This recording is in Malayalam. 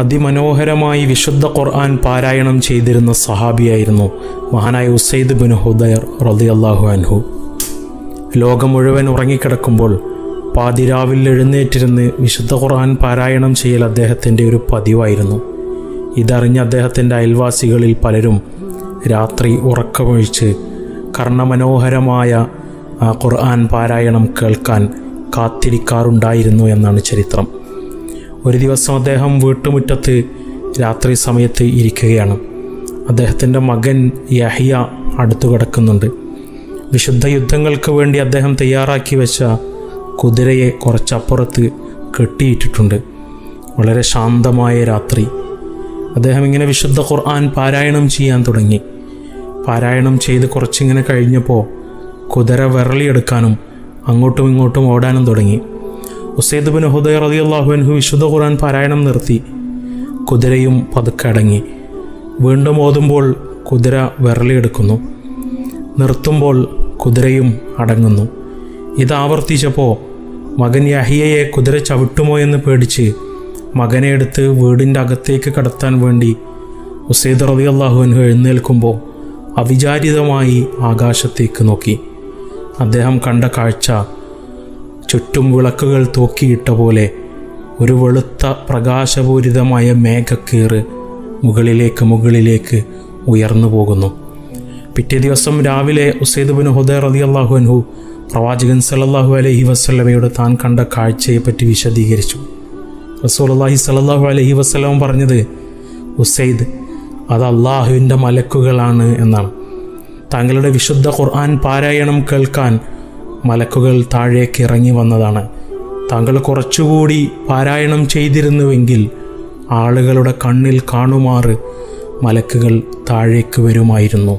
അതിമനോഹരമായി വിശുദ്ധ ഖുർആൻ പാരായണം ചെയ്തിരുന്ന സഹാബിയായിരുന്നു മഹാനായ ഉസൈദ് ബിൻ ഹുദൈർ റളിയല്ലാഹു അൻഹു. ലോകം മുഴുവൻ ഉറങ്ങിക്കിടക്കുമ്പോൾ പാതിരാവിൽ എഴുന്നേറ്റിരുന്ന് വിശുദ്ധ ഖുർആൻ പാരായണം ചെയ്യൽ അദ്ദേഹത്തിൻ്റെ ഒരു പതിവായിരുന്നു. ഇതറിഞ്ഞ അദ്ദേഹത്തിൻ്റെ അയൽവാസികളിൽ പലരും രാത്രി ഉറക്കമൊഴിച്ച് കർണമനോഹരമായ ആ ഖുർആൻ പാരായണം കേൾക്കാൻ കാത്തിരിക്കാറുണ്ടായിരുന്നു എന്നാണ് ചരിത്രം. ഒരു ദിവസം അദ്ദേഹം വീട്ടുമുറ്റത്ത് രാത്രി സമയത്ത് ഇരിക്കുകയാണ്. അദ്ദേഹത്തിൻ്റെ മകൻ യഹ്യ അടുത്തു കിടക്കുന്നുണ്ട്. വിശുദ്ധ യുദ്ധങ്ങൾക്ക് വേണ്ടി അദ്ദേഹം തയ്യാറാക്കി വെച്ച കുതിരയെ കുറച്ചപ്പുറത്ത് കെട്ടിയിട്ടിട്ടുണ്ട്. വളരെ ശാന്തമായ രാത്രി. അദ്ദേഹം ഇങ്ങനെ വിശുദ്ധ ഖുർആൻ പാരായണം ചെയ്യാൻ തുടങ്ങി. പാരായണം ചെയ്ത് കുറച്ചിങ്ങനെ കഴിഞ്ഞപ്പോൾ കുതിര വിരളിയെടുക്കാനും അങ്ങോട്ടും ഇങ്ങോട്ടും ഓടാനും തുടങ്ങി. ഉസൈദ് ബിൻ ഹുദൈർ റളിയല്ലാഹു അൻഹു വിശുദ്ധ ഖുർആൻ പാരായണം നിർത്തി. കുതിരയും പതുക്കെ അടങ്ങി. വീണ്ടും ഓതുമ്പോൾ കുതിര വിരളിയെടുക്കുന്നു. നിർത്തുമ്പോൾ കുതിരയും അടങ്ങുന്നു. ഇത് ആവർത്തിച്ചപ്പോൾ മകൻ യഹ്യയെ കുതിര ചവിട്ടുമോ എന്ന് പേടിച്ച് മകനെ എടുത്ത് വീടിൻ്റെ അകത്തേക്ക് കടത്താൻ വേണ്ടി ഉസൈദ് റളിയല്ലാഹു അൻഹു എഴുന്നേൽക്കുമ്പോൾ അവിചാരിതമായി ആകാശത്തേക്ക് നോക്കി. അദ്ദേഹം കണ്ട കാഴ്ച ചുറ്റും വിളക്കുകൾ തൂക്കിയിട്ട പോലെ ഒരു വെളുത്ത പ്രകാശപൂരിതമായ മേഘക്കീറ് മുകളിലേക്ക് ഉയർന്നു പോകുന്നു. പിറ്റേ ദിവസം രാവിലെ ഉസൈദ് ബിൻ ഹുദൈർ റളിയല്ലാഹു അൻഹു പ്രവാചകൻ സല്ലല്ലാഹു അലൈഹി വസല്ലമയോട് താൻ കണ്ട കാഴ്ചയെപ്പറ്റി വിശദീകരിച്ചു. റസൂലുള്ളാഹി സല്ലല്ലാഹു അലൈഹി വസല്ലം പറഞ്ഞത്, ഉസൈദ്, അത് അള്ളാഹുവിൻ്റെ മലക്കുകളാണ് എന്നാണ്. താങ്കളുടെ വിശുദ്ധ ഖുർആൻ പാരായണം കേൾക്കാൻ മലക്കുകൾ താഴേക്ക് ഇറങ്ങി വന്നതാണ്. താങ്കൾ കുറച്ചുകൂടി പാരായണം ചെയ്തിരുന്നുവെങ്കിൽ ആളുകളുടെ കണ്ണിൽ കാണുമാറ് മലക്കുകൾ താഴേക്ക് വരുമായിരുന്നു.